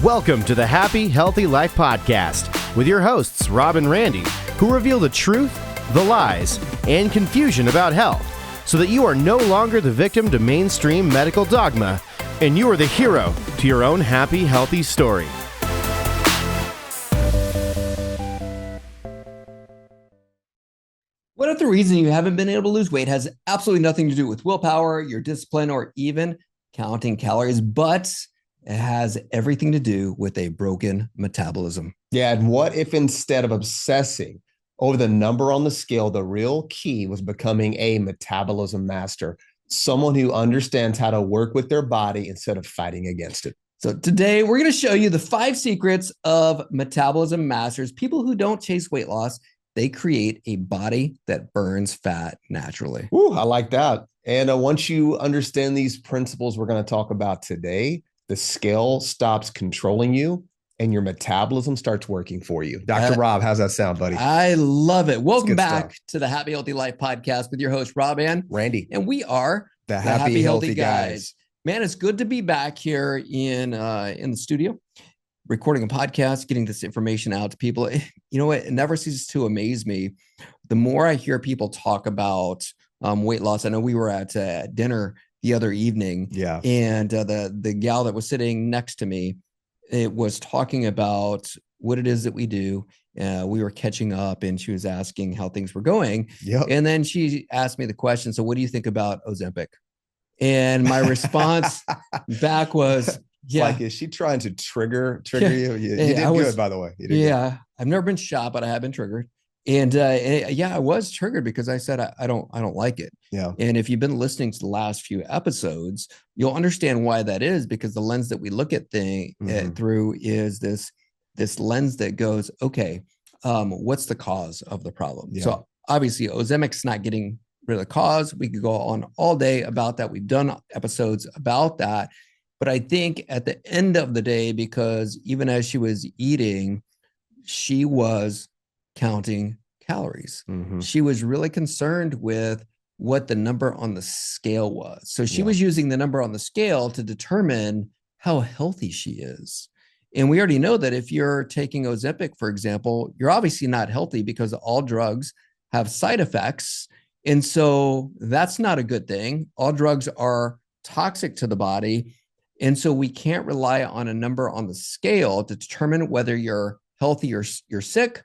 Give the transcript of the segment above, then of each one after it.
Welcome to the Happy, Healthy Life Podcast with your hosts, Rob and Randy, who reveal the truth, the lies, and confusion about health so that you are no longer the victim to mainstream medical dogma and you are the hero to your own happy, healthy story. What if the reason you haven't been able to lose weight has absolutely nothing to do with willpower, your discipline, or even counting calories, but it has everything to do with a broken metabolism? Yeah, and what if instead of obsessing over the number on the scale, the real key was becoming a metabolism master, someone who understands how to work with their body instead of fighting against it? So today we're going to show you the 5 secrets of metabolism masters, people who don't chase weight loss. They create a body that burns fat naturally. Ooh, I like that. And once you understand these principles we're going to talk about today, the scale stops controlling you and your metabolism starts working for you. Dr. Rob, how's that sound, buddy? I love it. Welcome back to the Happy Healthy Life Podcast with your host, Rob and Randy. And we are the Happy Healthy Guys. Man, it's good to be back here in the studio, recording a podcast, getting this information out to people. You know what? It never ceases to amaze me. The more I hear people talk about weight loss, I know we were at dinner the other evening. Yeah. And the gal that was sitting next to me, it was talking about what it is that we do. We were catching up and she was asking how things were going. Yep. And then she asked me the question, so what do you think about Ozempic? And my response back was, yeah. Like, is she trying to trigger you? You did good, by the way. Yeah. I've never been shot, but I have been triggered. And I was triggered because I said, I don't like it. Yeah. And if you've been listening to the last few episodes, you'll understand why that is, because the lens that we look at through is this lens that goes, okay, what's the cause of the problem? Yeah. So obviously Ozempic's not getting rid of the cause. We could go on all day about that. We've done episodes about that. But I think at the end of the day, because even as she was eating, she was counting calories. Mm-hmm. She was really concerned with what the number on the scale was. So she was using the number on the scale to determine how healthy she is. And we already know that if you're taking Ozempic, for example, you're obviously not healthy because all drugs have side effects. And so that's not a good thing. All drugs are toxic to the body. And so we can't rely on a number on the scale to determine whether you're healthy or you're sick.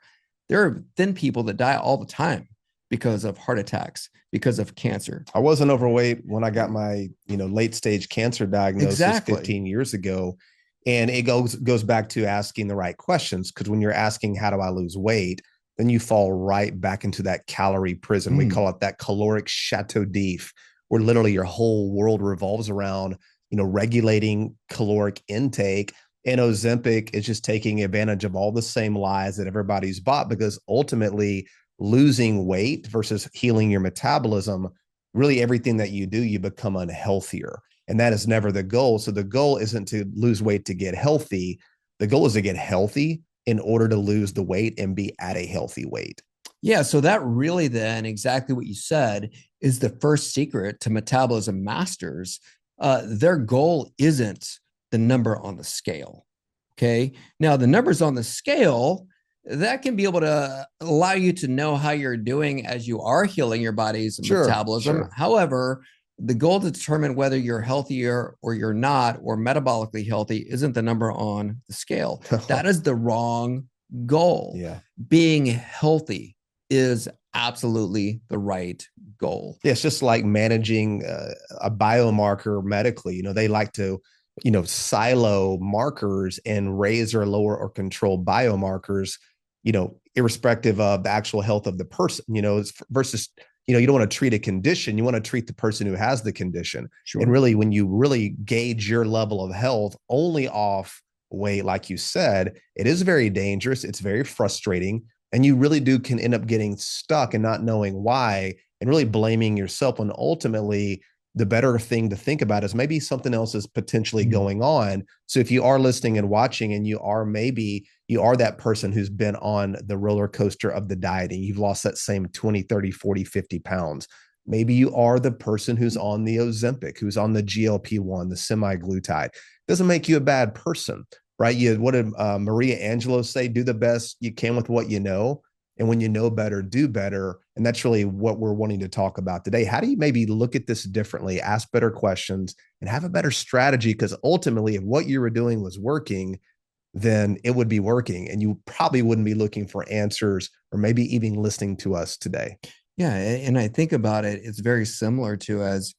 There are thin people that die all the time because of heart attacks, because of cancer. I wasn't overweight when I got my, late stage cancer diagnosis 15 years ago. And it goes back to asking the right questions. Because when you're asking, how do I lose weight? Then you fall right back into that calorie prison. We call it that caloric chateau d'if, where literally your whole world revolves around, regulating caloric intake. And Ozempic is just taking advantage of all the same lies that everybody's bought, because ultimately losing weight versus healing your metabolism, really everything that you do, you become unhealthier. And that is never the goal. So the goal isn't to lose weight to get healthy. The goal is to get healthy in order to lose the weight and be at a healthy weight. Yeah. So that really then exactly what you said is the first secret to metabolism masters. Their goal isn't the number on the scale. Okay. Now the numbers on the scale, that can be able to allow you to know how you're doing as you are healing your body's metabolism. Sure. However, the goal to determine whether you're healthier or you're not, or metabolically healthy, isn't the number on the scale. That is the wrong goal. Yeah. Being healthy is absolutely the right goal. Yeah, it's just like managing a biomarker medically. They like to, silo markers and raise or lower or control biomarkers, irrespective of the actual health of the person, versus, you don't want to treat a condition. You want to treat the person who has the condition. Sure. And really, when you really gauge your level of health only off weight, like you said, it is very dangerous. It's very frustrating. And you really can end up getting stuck and not knowing why and really blaming yourself, when ultimately the better thing to think about is maybe something else is potentially going on. So if you are listening and watching and you are that person who's been on the roller coaster of the dieting, you've lost that same 20, 30, 40, 50 pounds. Maybe you are the person who's on the Ozempic, who's on the GLP-1, the semaglutide. Doesn't make you a bad person. right? What did Maria Angelou say? Do the best you can with what you know. And when you know better, do better. And that's really what we're wanting to talk about today. How do you maybe look at this differently, ask better questions, and have a better strategy? Because ultimately, if what you were doing was working, then it would be working. And you probably wouldn't be looking for answers or maybe even listening to us today. Yeah. And I think about it, it's very similar to, as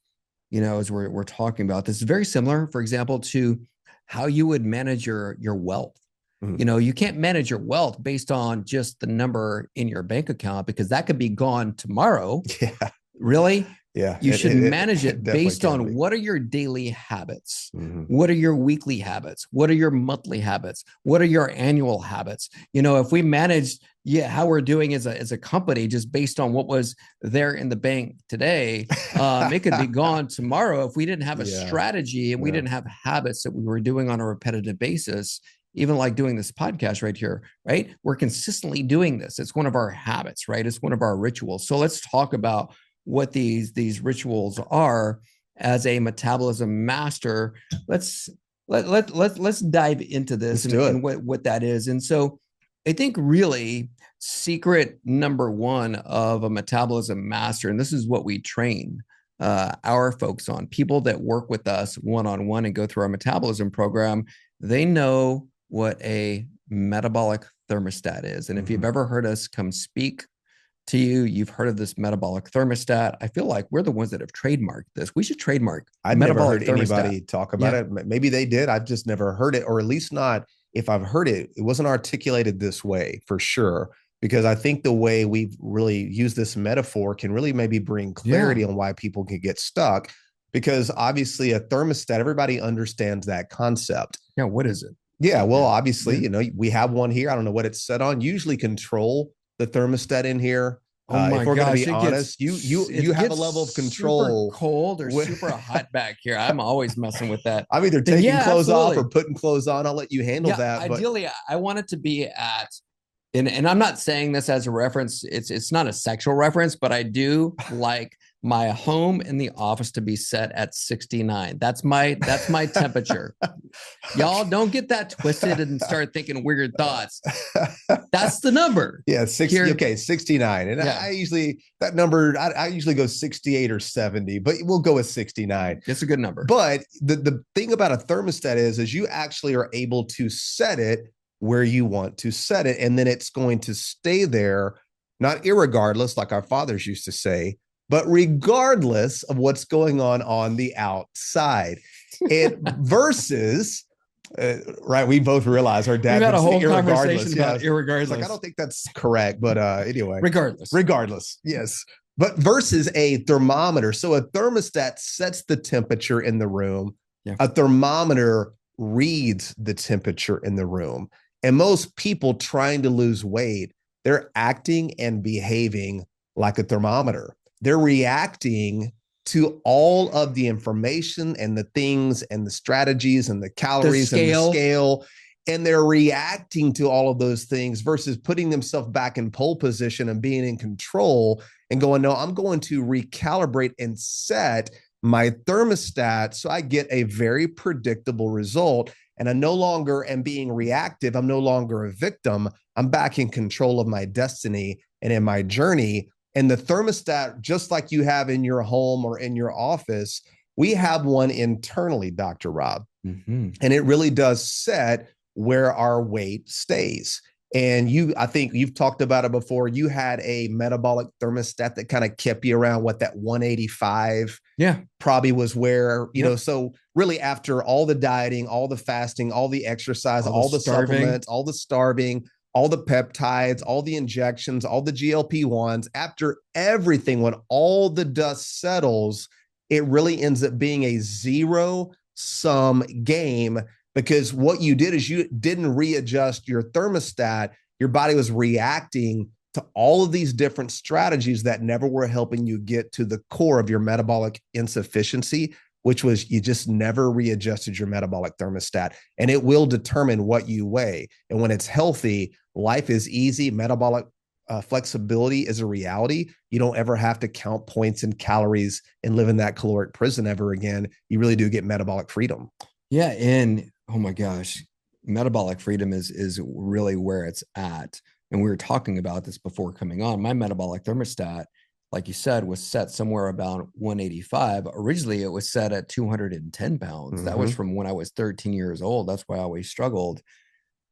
we're talking about this, is very similar, for example, to how you would manage your wealth. Mm-hmm. You can't manage your wealth based on just the number in your bank account, because that could be gone tomorrow. Yeah. Really? Yeah. You should manage it based on what are your daily habits? Mm-hmm. What are your weekly habits? What are your monthly habits? What are your annual habits? If we manage how we're doing as a company just based on what was there in the bank today, it could be gone tomorrow if we didn't have a strategy and we didn't have habits that we were doing on a repetitive basis. Even like doing this podcast right here, right? We're consistently doing this. It's one of our habits, right? It's one of our rituals. So let's talk about what these rituals are as a metabolism master. Let's dive into this and what that is. And so I think really secret number one of a metabolism master, and this is what we train our folks on, people that work with us one-on-one and go through our metabolism program, they know what a metabolic thermostat is. And if you've ever heard us come speak to you, you've heard of this metabolic thermostat. I feel like we're the ones that have trademarked this. We should trademark. I've never heard anybody talk about it. Maybe they did. I've just never heard it, or at least not. If I've heard it, it wasn't articulated this way for sure. Because I think the way we've really used this metaphor can really maybe bring clarity on why people can get stuck. Because obviously a thermostat, everybody understands that concept. Yeah. What is it? Yeah, well, obviously, we have one here. I don't know what it's set on. Usually control the thermostat in here. Oh my if we're going gosh, to be honest, you have a level of control. Super cold or super hot back here. I'm always messing with that. I'm either taking clothes off or putting clothes on. I'll let you handle that. Ideally, I want it to be at, and I'm not saying this as a reference. It's not a sexual reference, but I do like my home and the office to be set at 69. That's my temperature. Y'all don't get that twisted and start thinking weird thoughts. That's the number. Yeah, 60. Okay, 69. And I usually go 68 or 70, but we'll go with 69. It's a good number. But the thing about a thermostat is you actually are able to set it where you want to set it, and then it's going to stay there, not irregardless, like our fathers used to say, but regardless of what's going on the outside. It versus, right? We both realize our dad had a whole conversation about irregardless. Like, I don't think that's correct, but anyway. Regardless. Yes. But versus a thermometer. So a thermostat sets the temperature in the room. Yeah. A thermometer reads the temperature in the room. And most people trying to lose weight, they're acting and behaving like a thermometer. They're reacting to all of the information and the things and the strategies and the calories and the scale. And they're reacting to all of those things versus putting themselves back in pole position and being in control and going, no, I'm going to recalibrate and set my thermostat so I get a very predictable result. And I no longer am being reactive. I'm no longer a victim. I'm back in control of my destiny and in my journey. And the thermostat, just like you have in your home or in your office, we have one internally, Dr. Rob. Mm-hmm. And it really does set where our weight stays. And I think you've talked about it before. You had a metabolic thermostat that kind of kept you around that 185. Yeah. Probably was where, so really after all the dieting, all the fasting, all the exercise, all the supplements, all the starving, all the peptides, all the injections, all the GLP-1s, after everything, when all the dust settles, it really ends up being a zero-sum game, because what you did is you didn't readjust your thermostat. Your body was reacting to all of these different strategies that never were helping you get to the core of your metabolic insufficiency, which was you just never readjusted your metabolic thermostat. And it will determine what you weigh. And when it's healthy, life is easy. Metabolic flexibility is a reality. You don't ever have to count points and calories and live in that caloric prison ever again. You really do get metabolic freedom. Yeah. And oh my gosh, metabolic freedom is really where it's at. And we were talking about this before coming on. My metabolic thermostat, like you said, was set somewhere about 185. Originally, it was set at 210 pounds. That was from when I was 13 years old. That's why I always struggled.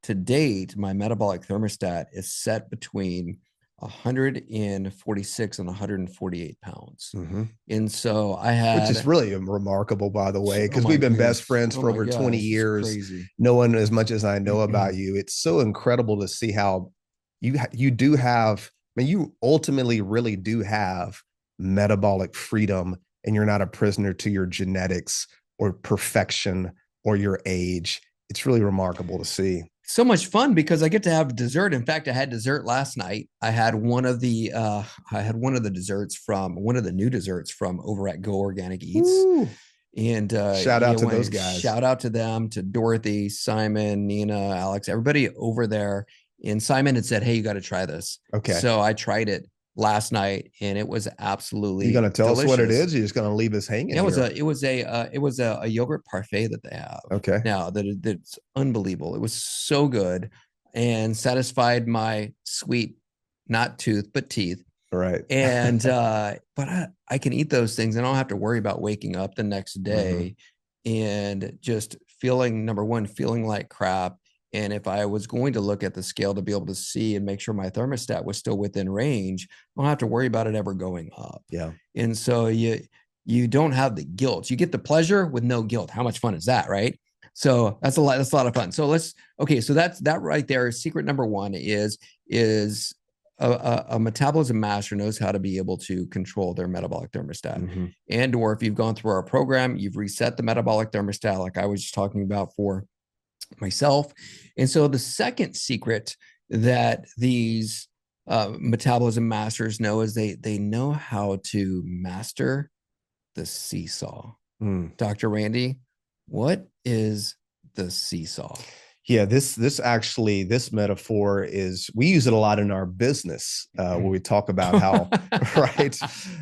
To date, my metabolic thermostat is set between 146 and 148 pounds. And so I had, which is really remarkable, by the way, because we've been best friends for over 20 years. Knowing as much as I know about you, it's so incredible to see how you do have, I mean, you ultimately really do have metabolic freedom, and you're not a prisoner to your genetics or perfection or your age. It's really remarkable to see. So much fun because I get to have dessert. In fact, I had dessert last night. I had one of the desserts from one of the new desserts from over at Go Organic Eats. Ooh. And shout out to those guys. Shout out to them, to Dorothy, Simon, Nina, Alex, everybody over there. And Simon had said, "Hey, you got to try this." Okay. So I tried it last night, and it was absolutely. You going to tell delicious. us what it is? You're just going to leave us hanging? Yeah, it was a yogurt parfait that they have. Okay. Now that's unbelievable. It was so good and satisfied my sweet, not tooth, but teeth. Right. And but I can eat those things and I don't have to worry about waking up the next day and just feeling, number one, feeling like crap. And if I was going to look at the scale to be able to see and make sure my thermostat was still within range, I don't have to worry about it ever going up. Yeah. And so you don't have the guilt. You get the pleasure with no guilt. How much fun is that, right? So that's a lot of fun. So so that right there. Secret number one is a metabolism master knows how to be able to control their metabolic thermostat. And or if you've gone through our program, you've reset the metabolic thermostat like I was just talking about for myself. And so the second secret that these metabolism masters know is they know how to master the seesaw. Dr. Randy, what is the seesaw? Yeah, this metaphor is, we use it a lot in our business where we talk about how, right,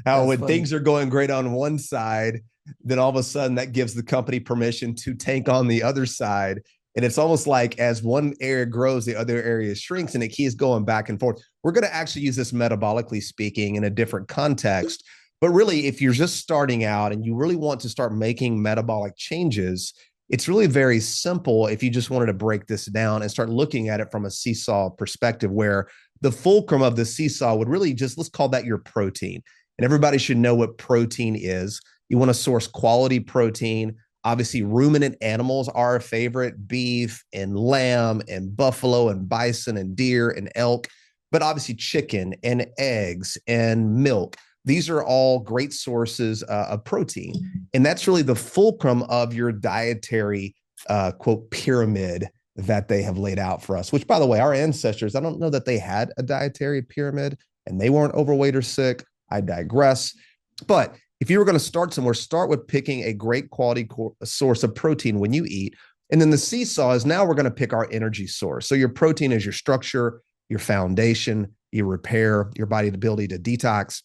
how when things are going great on one side, then all of a sudden that gives the company permission to tank on the other side. And it's almost like as one area grows, the other area shrinks, and it keeps going back and forth. We're going to actually use this metabolically speaking in a different context. But really, if you're just starting out and you really want to start making metabolic changes, it's really very simple if you just wanted to break this down and start looking at it from a seesaw perspective, where the fulcrum of the seesaw would really just, let's call that your protein. And everybody should know what protein is. You want to source quality protein. Obviously, ruminant animals are our favorite: beef and lamb and buffalo and bison and deer and elk, but obviously chicken and eggs and milk. These are all great sources of protein. And that's really the fulcrum of your dietary, quote, pyramid that they have laid out for us, which, by the way, our ancestors, I don't know that they had a dietary pyramid and they weren't overweight or sick. I digress. But if you were going to start somewhere, start with picking a great quality source of protein when you eat. And then the seesaw is, now we're going to pick our energy source. So your protein is your structure, your foundation, your repair, your body's ability to detox.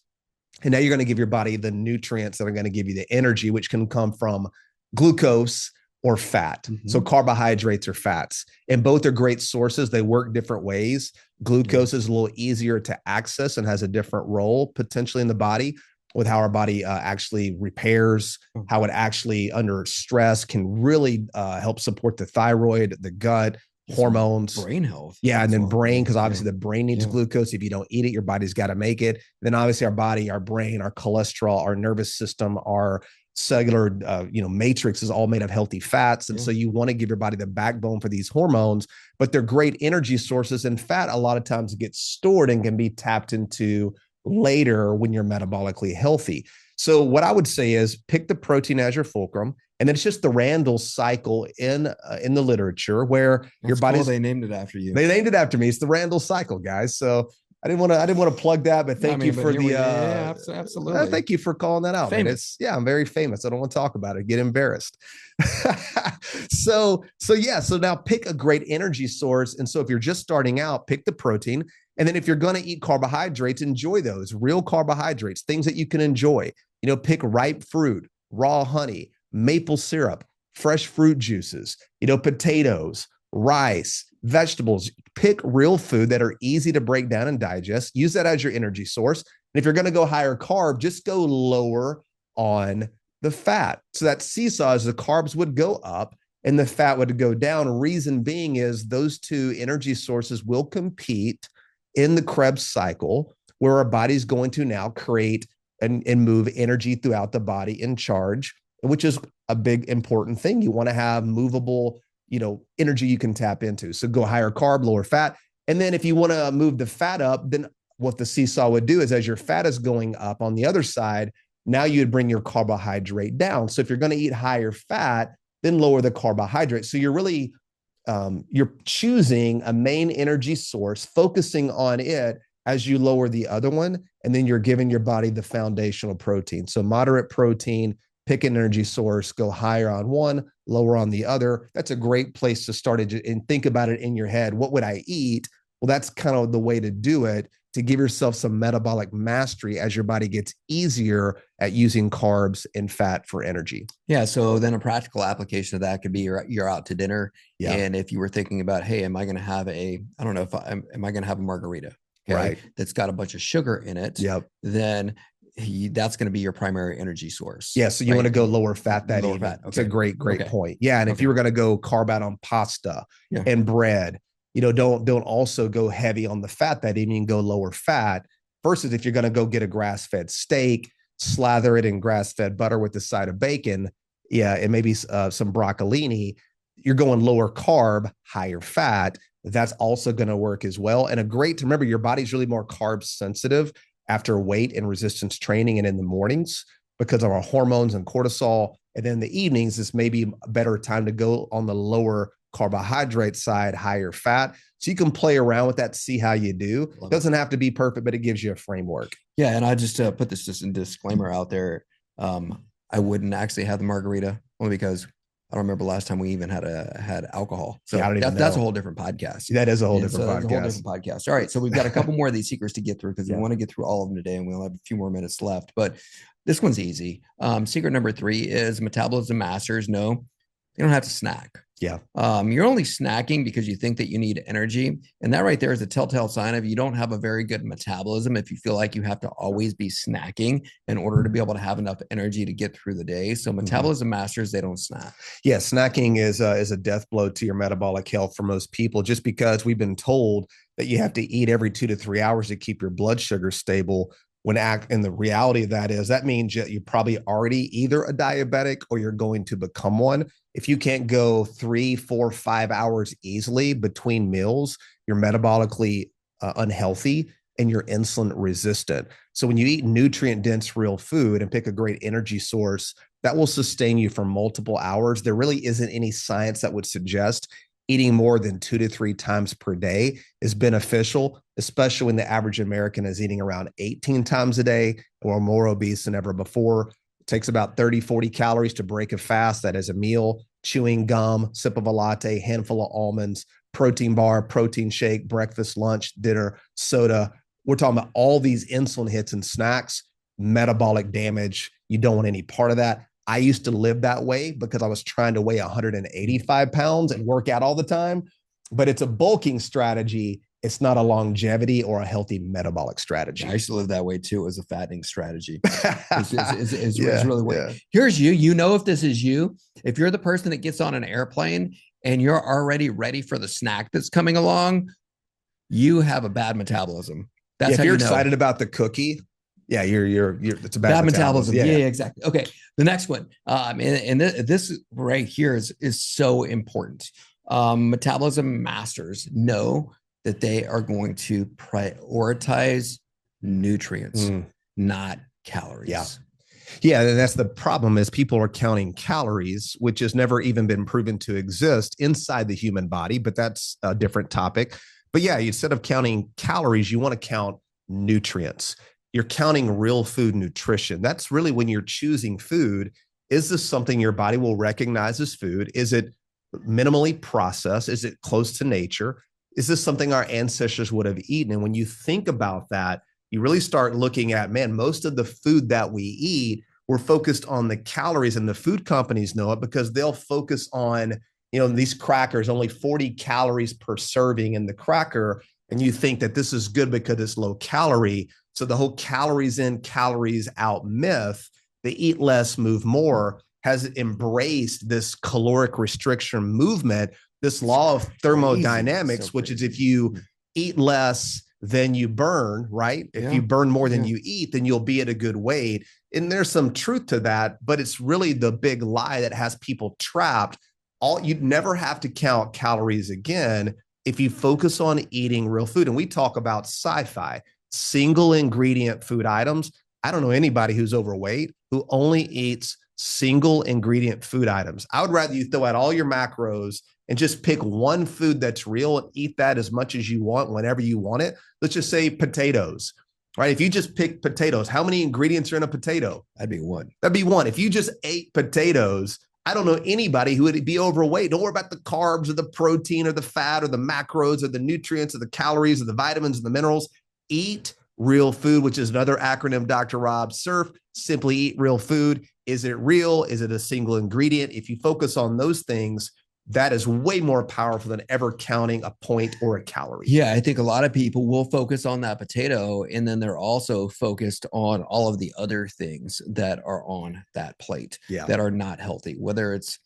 And now you're going to give your body the nutrients that are going to give you the energy, which can come from glucose or fat. So carbohydrates or fats. And both are great sources. They work different ways. Glucose is a little easier to access and has a different role potentially in the body, with how our body actually repairs, how it actually under stress can really help support the thyroid, the gut, hormones, brain health. Yeah. And then brain, because obviously the brain needs glucose. If you don't eat it, your body's got to make it. Then obviously our body, our brain, our cholesterol, our nervous system, our cellular, matrix is all made of healthy fats. And so you want to give your body the backbone for these hormones, but they're great energy sources. And fat a lot of times gets stored and can be tapped into later when you're metabolically healthy. So what I would say is pick the protein as your fulcrum. And then it's just the Randall cycle in the literature where your body. Cool. They named it after you. They named it after me. It's the Randall cycle, guys. So I didn't want to plug that, but thank you for the. Absolutely. Thank you for calling that out. Famous. I'm very famous. I don't want to talk about it. Get embarrassed. So now pick a great energy source. And so if you're just starting out, pick the protein. And then if you're going to eat carbohydrates, enjoy those real carbohydrates, things that you can enjoy. Pick ripe fruit, raw honey, maple syrup, fresh fruit juices, potatoes, rice, vegetables. Pick real food that are easy to break down and digest. Use that as your energy source. And if you're going to go higher carb, just go lower on the fat. So that seesaw is the carbs would go up and the fat would go down. Reason being is those two energy sources will compete in the Krebs cycle, where our body's going to now create and move energy throughout the body in charge, which is a big important thing. You want to have movable, energy you can tap into. So go higher carb, lower fat. And then if you want to move the fat up, then what the seesaw would do is as your fat is going up on the other side, now you'd bring your carbohydrate down. So if you're going to eat higher fat, then lower the carbohydrate. So you're really, you're choosing a main energy source, focusing on it as you lower the other one, and then you're giving your body the foundational protein. So moderate protein, pick an energy source, go higher on one, lower on the other. That's a great place to start it and think about it in your head. What would I eat? Well, that's kind of the way to do it, to give yourself some metabolic mastery as your body gets easier at using carbs and fat for energy. Yeah. So then a practical application of that could be you're out to dinner. Yeah. And if you were thinking about, hey, am I going to have am I going to have a margarita? Okay, right. That's got a bunch of sugar in it. Yep. Then that's going to be your primary energy source. Yeah. So you want to go lower fat that evening. Fat. Okay. It's a great point. Yeah. And if you were going to go carb out on pasta and bread, don't also go heavy on the fat that evening, go lower fat, versus if you're going to go get a grass-fed steak, slather it in grass-fed butter with the side of bacon. Yeah. And maybe some broccolini, you're going lower carb, higher fat. That's also going to work as well. And to remember, your body's really more carb sensitive after weight and resistance training and in the mornings because of our hormones and cortisol. And then in the evenings is maybe a better time to go on the lower carbohydrate side, higher fat. So you can play around with that, see how you do. It doesn't have to be perfect, but it gives you a framework. Yeah. And I just put this just in disclaimer out there. I wouldn't actually have the margarita only because I don't remember last time we even had alcohol. So that's a whole different podcast. That is a whole different podcast. All right. So we've got a couple more of these secrets to get through because we want to get through all of them today and we'll have a few more minutes left, but this one's easy. Secret number 3 is metabolism masters know you don't have to snack. Yeah. You're only snacking because you think that you need energy. And that right there is a telltale sign of you don't have a very good metabolism if you feel like you have to always be snacking in order to be able to have enough energy to get through the day. So metabolism masters, they don't snack. Yeah. Snacking is a death blow to your metabolic health for most people, just because we've been told that you have to eat every 2 to 3 hours to keep your blood sugar stable. And the reality of that means you're probably already either a diabetic or you're going to become one. If you can't go 3, 4, 5 hours easily between meals, you're metabolically unhealthy and you're insulin resistant. So when you eat nutrient dense real food and pick a great energy source that will sustain you for multiple hours, there really isn't any science that would suggest eating more than 2 to 3 times per day is beneficial, especially when the average American is eating around 18 times a day or more obese than ever before. It takes about 30, 40 calories to break a fast. That is a meal, chewing gum, sip of a latte, handful of almonds, protein bar, protein shake, breakfast, lunch, dinner, soda. We're talking about all these insulin hits and snacks, metabolic damage. You don't want any part of that. I used to live that way because I was trying to weigh 185 pounds and work out all the time, but it's a bulking strategy. It's not a longevity or a healthy metabolic strategy. I used to live that way too. As a fattening strategy. It's really weird. Yeah. Here's you know, if this is you, if you're the person that gets on an airplane and you're already ready for the snack that's coming along, you have a bad metabolism. That's how you're excited about the cookie. Yeah, you're it's a bad metabolism. Yeah, exactly. Okay. The next one. And this right here is so important. Metabolism masters know that they are going to prioritize nutrients, not calories. Yeah. Yeah, and that's the problem is people are counting calories, which has never even been proven to exist inside the human body, but that's a different topic. But yeah, instead of counting calories, you want to count nutrients. You're counting real food nutrition. That's really when you're choosing food. Is this something your body will recognize as food? Is it minimally processed? Is it close to nature? Is this something our ancestors would have eaten? And when you think about that, you really start looking at, man, most of the food that we eat, we're focused on the calories, and the food companies know it because they'll focus on these crackers, only 40 calories per serving in the cracker. And you think that this is good because it's low calorie. So the whole calories in, calories out myth, they eat less, move more, has embraced this caloric restriction movement, this law of thermodynamics, which is if you eat less than you burn, right? If you burn more than you eat, then you'll be at a good weight. And there's some truth to that, but it's really the big lie that has people trapped. You'd never have to count calories again if you focus on eating real food. And we talk about sci-fi, single ingredient food items. I don't know anybody who's overweight who only eats single ingredient food items. I would rather you throw out all your macros and just pick one food that's real and eat that as much as you want, whenever you want it. Let's just say potatoes, right? If you just pick potatoes, how many ingredients are in a potato? That'd be one. That'd be one. If you just ate potatoes, I don't know anybody who would be overweight. Don't worry about the carbs or the protein or the fat or the macros or the nutrients or the calories or the vitamins and the minerals. Eat real food, which is another acronym, Dr. Rob. SURF, simply eat real food. Is it real? Is it a single ingredient? If you focus on those things, that is way more powerful than ever counting a point or a calorie. Yeah, I think a lot of people will focus on that potato, and then they're also focused on all of the other things that are on that plate that are not healthy, whether it's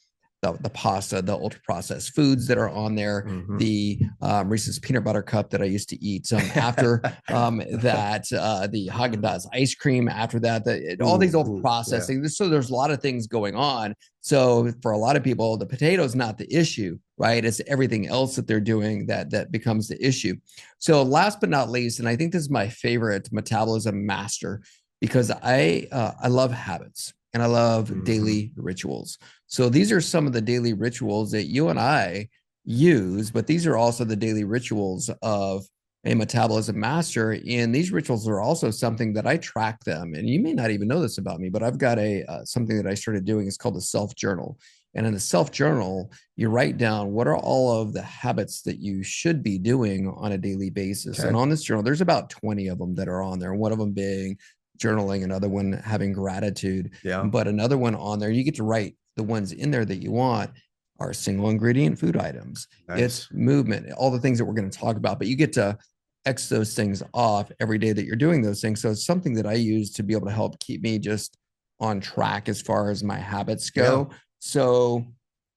the pasta, the ultra processed foods that are on there, the Reese's peanut butter cup that I used to eat after that, the Haagen-Dazs ice cream after that, all these ultra processing. So there's a lot of things going on. So for a lot of people, the potato is not the issue, right? It's everything else that they're doing that becomes the issue. So last but not least, and I think this is my favorite metabolism master, because I love habits. And I love daily rituals. So these are some of the daily rituals that you and I use, but these are also the daily rituals of a metabolism master. And these rituals are also something that I track them. And you may not even know this about me, but I've got something that I started doing. It's called the self-journal. And in the self-journal, you write down what are all of the habits that you should be doing on a daily basis. Okay. And on this journal, there's about 20 of them that are on there. One of them being journaling, another one having gratitude, but another one on there, you get to write the ones in there that you want are single ingredient food items. Nice. It's movement, all the things that we're going to talk about, but you get to X those things off every day that you're doing those things. So it's something that I use to be able to help keep me just on track as far as my habits go. Yeah. So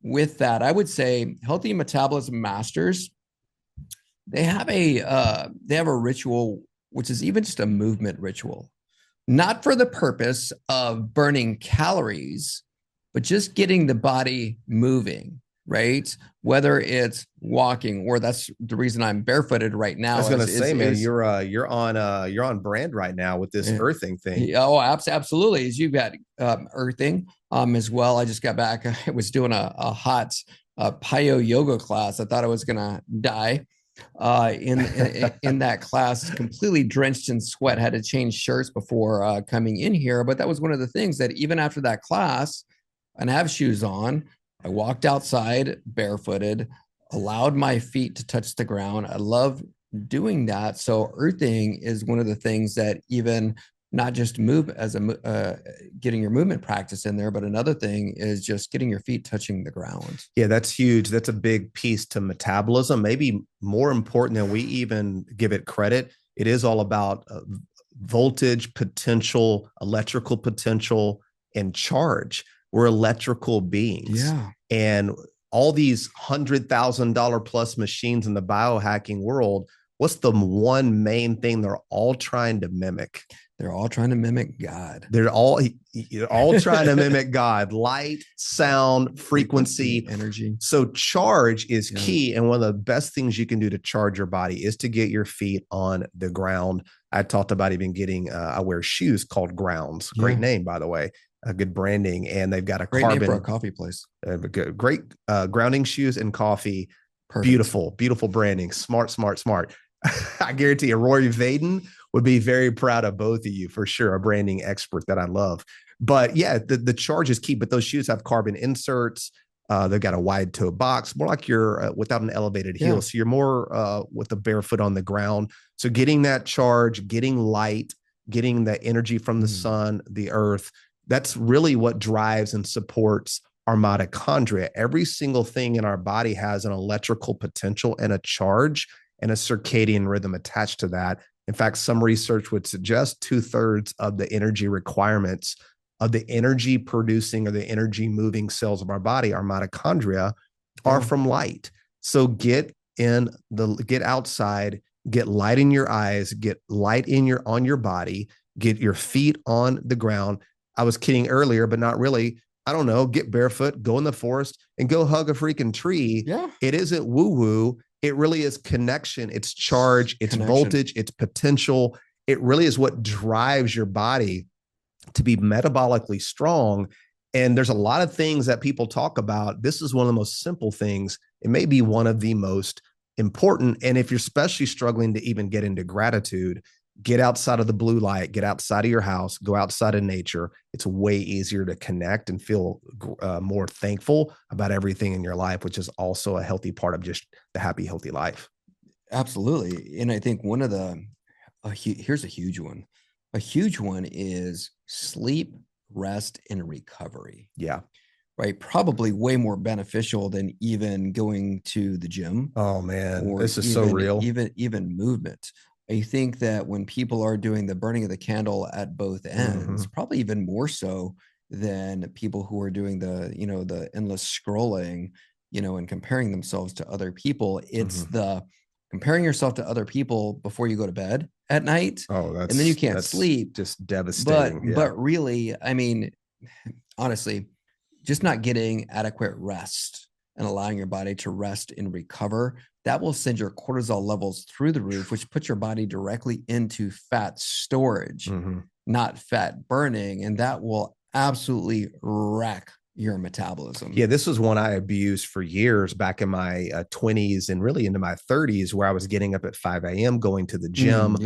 with that, I would say Healthy Metabolism Masters, they have a ritual, which is even just a movement ritual. Not for the purpose of burning calories, but just getting the body moving, right? Whether it's walking, or that's the reason I'm barefooted right now. I was going to say, man, you're on brand right now with this earthing thing. Oh, absolutely. As you've got earthing as well. I just got back. I was doing a hot Payo yoga class. I thought I was going to die. In that class, completely drenched in sweat, had to change shirts before coming in here. But that was one of the things that even after that class, and I have shoes on, I walked outside barefooted, allowed my feet to touch the ground. I love doing that. So earthing is one of the things that even not just move as getting your movement practice in there, but another thing is just getting your feet touching the ground. Yeah, that's huge. That's a big piece to metabolism, maybe more important than we even give it credit. It is all about voltage, potential, electrical potential, and charge. We're electrical beings. Yeah. And all these $100,000 plus machines in the biohacking world, what's the one main thing they're all trying to mimic? They're all trying to mimic God. They're all trying to mimic God, light, sound, frequency, energy. So charge is key. And one of the best things you can do to charge your body is to get your feet on the ground. I talked about even getting, I wear shoes called Grounds. Great name, by the way. Good branding. And they've got a great carbon. Name for a coffee place. Great grounding shoes and coffee. Perfect. Beautiful branding. Smart. I guarantee you, Rory Vaden would be very proud of both of you for sure. A branding expert that I love. But yeah, the charge is key. But those shoes have carbon inserts. They've got a wide toe box, more like you're without an elevated heel. So you're more with the barefoot on the ground. So getting that charge, getting light, getting the energy from the sun, the earth, that's really what drives and supports our mitochondria. Every single thing in our body has an electrical potential and a charge and a circadian rhythm attached to that. In fact, some research would suggest 2/3 of the energy requirements of the energy producing or the energy moving cells of our body, our mitochondria, are from light. So get outside, get light in your eyes, get light on your body, get your feet on the ground. I was kidding earlier, but not really. I don't know, get barefoot, go in the forest and go hug a freaking tree. Yeah. It isn't woo-woo. It really is connection. It's charge, it's voltage, it's potential. It really is what drives your body to be metabolically strong. And there's a lot of things that people talk about. This is one of the most simple things. It may be one of the most important. And if you're especially struggling to even get into gratitude, get outside of the blue light, get outside of your house, go outside of nature. It's way easier to connect and feel more thankful about everything in your life, which is also a healthy part of just the happy, healthy life. Absolutely. And I think one of here's a huge one. A huge one is sleep, rest, and recovery. Yeah. Right. Probably way more beneficial than even going to the gym. Oh man, this is so real. Even movement. I think that when people are doing the burning of the candle at both ends, probably even more so than people who are doing the endless scrolling, and comparing themselves to other people. It's the comparing yourself to other people before you go to bed at night. Oh, and then you can't sleep. Just devastating. But really, I mean, honestly, just not getting adequate rest and allowing your body to rest and recover, that will send your cortisol levels through the roof, which puts your body directly into fat storage, not fat burning. And that will absolutely wreck your metabolism. Yeah, this was one I abused for years back in my 20s and really into my 30s, where I was getting up at 5 a.m., going to the gym.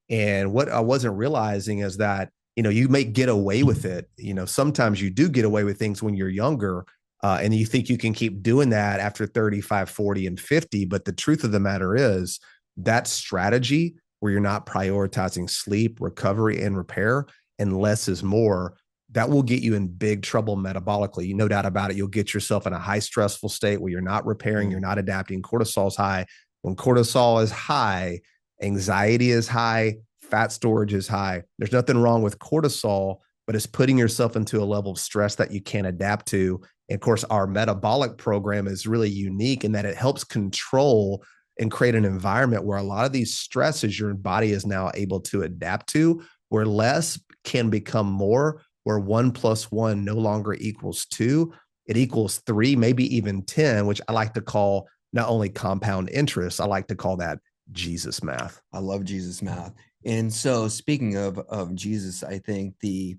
And what I wasn't realizing is that, you may get away with it. Sometimes you do get away with things when you're younger. And you think you can keep doing that after 35, 40, and 50. But the truth of the matter is that strategy where you're not prioritizing sleep, recovery, and repair, and less is more, that will get you in big trouble metabolically. No doubt about it. You'll get yourself in a high stressful state where you're not repairing, you're not adapting. Cortisol is high. When cortisol is high, anxiety is high, fat storage is high. There's nothing wrong with cortisol, but it's putting yourself into a level of stress that you can't adapt to. And of course, our metabolic program is really unique in that it helps control and create an environment where a lot of these stresses your body is now able to adapt to, where less can become more, where 1 + 1 no longer equals 2, it equals 3, maybe even 10, which I like to call not only compound interest, I like to call that Jesus math. I love Jesus math. And so speaking of Jesus, I think the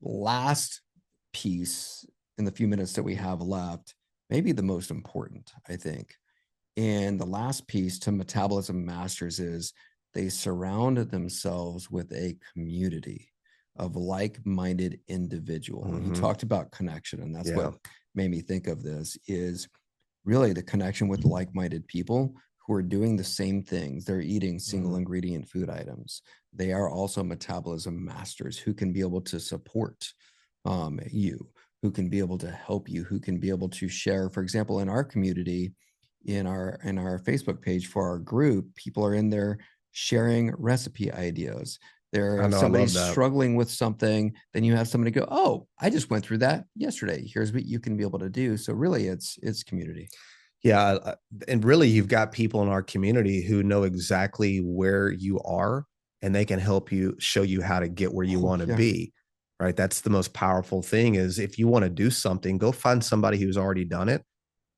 last piece in the few minutes that we have left, maybe the most important, I think. And the last piece to Metabolism Masters is they surround themselves with a community of like-minded individuals. You talked about connection, and that's what made me think of this, is really the connection with like-minded people who are doing the same things. They're eating single ingredient food items. They are also metabolism masters who can be able to support you, who can be able to help you, who can be able to share. For example, in our community, in our Facebook page for our group, people are in there sharing recipe ideas. If somebody's struggling with something, then you have somebody go, oh, I just went through that yesterday. Here's what you can be able to do. So really it's community. Yeah. And really, you've got people in our community who know exactly where you are, and they can help you, show you how to get where you want to be. Right. That's the most powerful thing, is if you want to do something, go find somebody who's already done it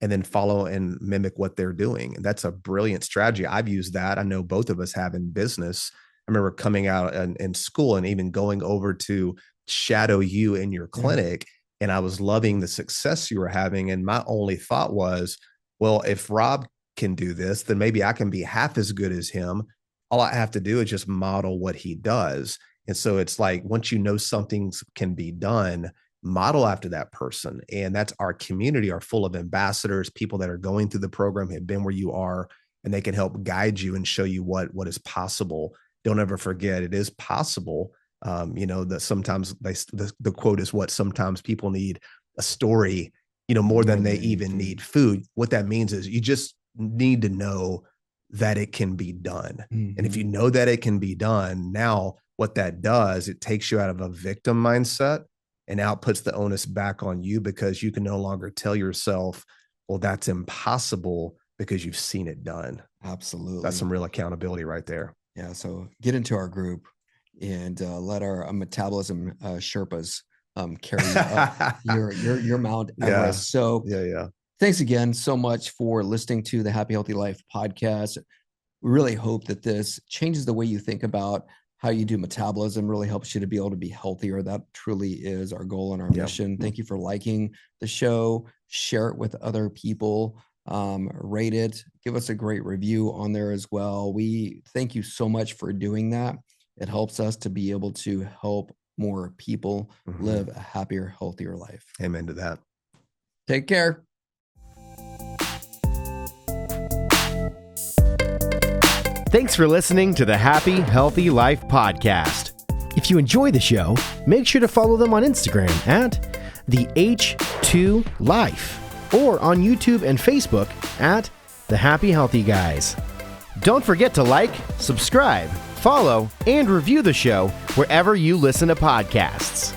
and then follow and mimic what they're doing. And that's a brilliant strategy. I've used that. I know both of us have in business. I remember coming out in school and even going over to shadow you in your clinic. And I was loving the success you were having. And my only thought was, well, if Rob can do this, then maybe I can be half as good as him. All I have to do is just model what he does. And so it's like, once you know something can be done, model after that person. And that's our community are full of ambassadors, people that are going through the program, have been where you are, and they can help guide you and show you what is possible. Don't ever forget, it is possible. That sometimes the quote is, what sometimes people need a story more than they even need food. What that means is you just need to know that it can be done. And if you know that it can be done, now what that does, it takes you out of a victim mindset and now puts the onus back on you, because you can no longer tell yourself, well, that's impossible, because you've seen it done. Absolutely. That's some real accountability right there. Yeah. So get into our group and let our metabolism Sherpas carry your Mount Everest. So thanks again so much for listening to the Happy Healthy Life podcast. We really hope that this changes the way you think about how you do metabolism, really helps you to be able to be healthier. That truly is our goal and our mission. Thank you for liking the show. Share it with other people. Rate it. Give us a great review on there as well. We thank you so much for doing that. It helps us to be able to help more people live a happier, healthier life. Amen to that. Take care. Thanks for listening to the Happy Healthy Life podcast. If you enjoy the show, make sure to follow them on Instagram at the H2 Life or on YouTube and Facebook at the Happy Healthy Guys. Don't forget to like, subscribe, follow, and review the show wherever you listen to podcasts.